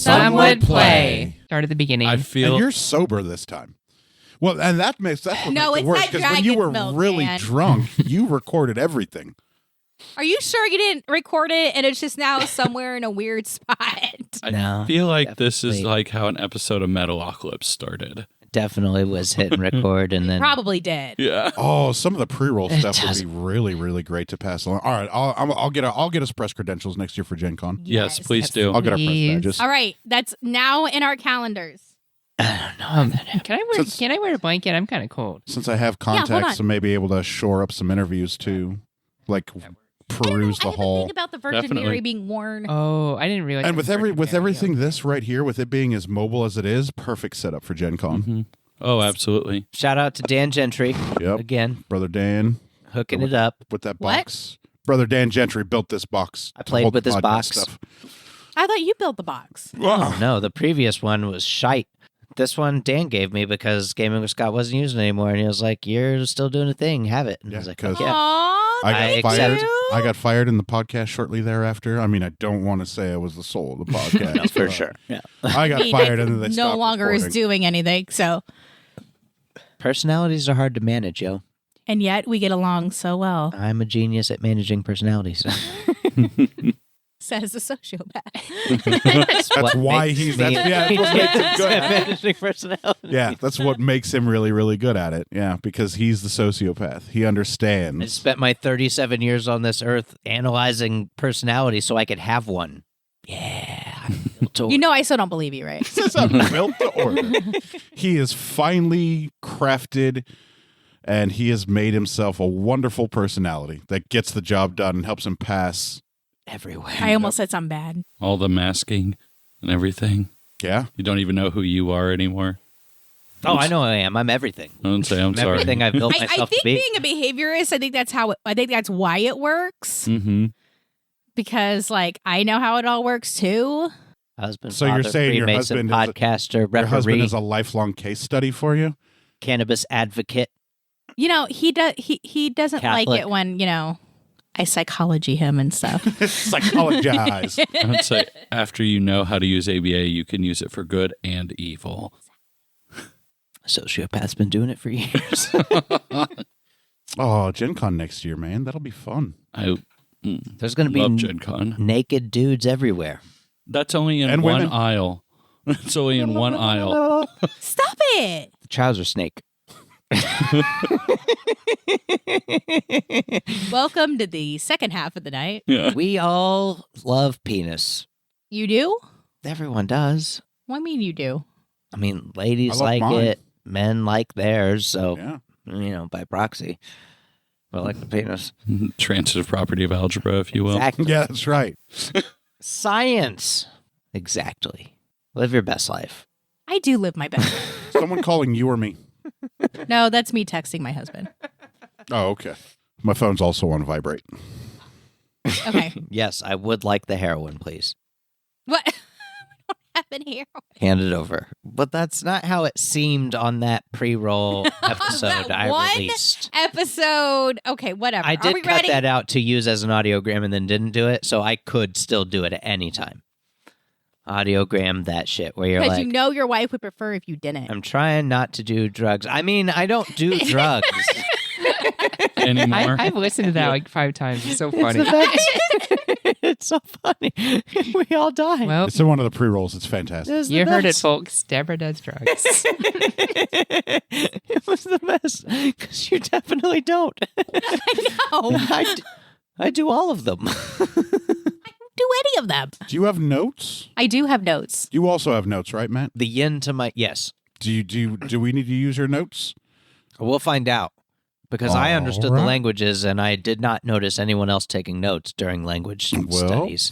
Some would play. Start at the beginning. I And feel you're sober this time. Well, and that's what No, makes it it's worse, not because when you were dragon's milk, really man. drunk, you recorded everything. Are you sure you didn't record it and it's just now somewhere in a weird spot? I No, feel like this is definitely. like how an episode of Metalocalypse started. Definitely was hit and record, and then Probably did. Yeah. Oh, some of the pre-roll It stuff would be doesn't- really, really great to pass along. All right, I'll get us press credentials next year for Gen Con. Yes, please do. I'll get our press Please. badges. All right, that's now in our calendars. I don't know. Can I wear a blanket? I'm kind of cold. Since I have hold contacts, on. I may be able to shore up some interviews too, like peruse I the didn't hall. think about the Virgin Definitely. Mary being worn. Oh, I didn't realize. And it with was Virgin Mary. everything this right here, with it being as mobile as it is, perfect setup for Gen Con. Mhm. Oh, absolutely. Shout out to Dan Gentry Yep, again, brother Dan hooking it up. with that What? box. Brother Dan Gentry built this box. I to played hold with the this podcast box. Stuff. I thought you built the box. Oh, no, the previous one was shite. This one Dan gave me because Gaming with Scott wasn't using it anymore, and he was like, "You're still doing a thing, have it." And I Yeah, was like, because "Yeah." Aw, I I got fired. accept- I got fired in the podcast shortly thereafter. I mean, I don't want to say I was the soul of the podcast. No, for but sure. Yeah. I got he fired and then they no stopped longer is recording. doing anything. So, Personalities are hard to manage, yo. and yet we get along so well. I'm a genius at managing personalities. Says the sociopath. That's why he's that's what makes him good. at managing personalities. Yeah, that's what makes him really, really good at it. Yeah, because he's the sociopath. He I understands. spent my 37 years on this earth analyzing personality so I could have one. Yeah. You know, I still don't believe you, right? This is a built to order. He is finely crafted, and he has made himself a wonderful personality that gets the job done and helps him pass. everywhere. I almost said something bad. All the masking and everything. Yeah, You don't even know who you are anymore. Oh, I know who I am. I'm everything. Don't say I'm sorry. Everything I've built I myself think to be. being a behaviorist, I think that's why it works. Mm-hmm. Because like I know how it all works too. Husband, So you're father, saying your Freemason, husband podcaster, your husband referee, is a lifelong case study for you. cannabis advocate. You know, he doesn't like Catholic. it when, you know, I psychology him and stuff. Psychologize. I would say after you know how to use ABA, you can use it for good and evil. Sociopath's been doing it for years. Oh, Gen Con next year, man. That'll be fun. I There's going to be love Gen Con. naked dudes everywhere. That's only in And one women. aisle. It's only in one aisle. Stop it. The trouser snake. Welcome to the second half of the night. Yeah. We all love penis. You do? Everyone does. What do you mean you do? I mean, ladies I love like mine. it, men like theirs, so, Yeah. you know, by proxy. I like the penis. Transitive property of algebra, if you will. Exactly. Yeah, that's right. Science. Exactly. Live your best life. I do live my best. Someone calling you or me. No, that's me texting my husband. Oh, okay. My phone's also on vibrate. Okay. Yes, I would like the heroin, please. What? We don't have any here. Hand it over. But that's not how it seemed on that pre-roll episode That I one released. Episode. Okay, whatever. I Are did we cut ready? that out to use as an audiogram and then didn't do it, so I could still do it at any time. Audiogram that shit where you're Because like, you know your wife would prefer if you didn't. I'm trying not to do drugs. I mean, I don't do drugs. Anymore. I've listened to that like 5 times. It's so funny. It's so funny. We all die. Well, It's in one of the pre-rolls. It's fantastic. It's the you heard it, best. folks. Deborah does drugs. It was the best because you definitely don't. No, I do all of them. do any of them. Do you have notes? I do have notes. You also have notes, right, Matt? The yin to my yes. Do we need to use your notes? We'll find out because I understood All the right. languages and I did not notice anyone else taking notes during language Well, studies.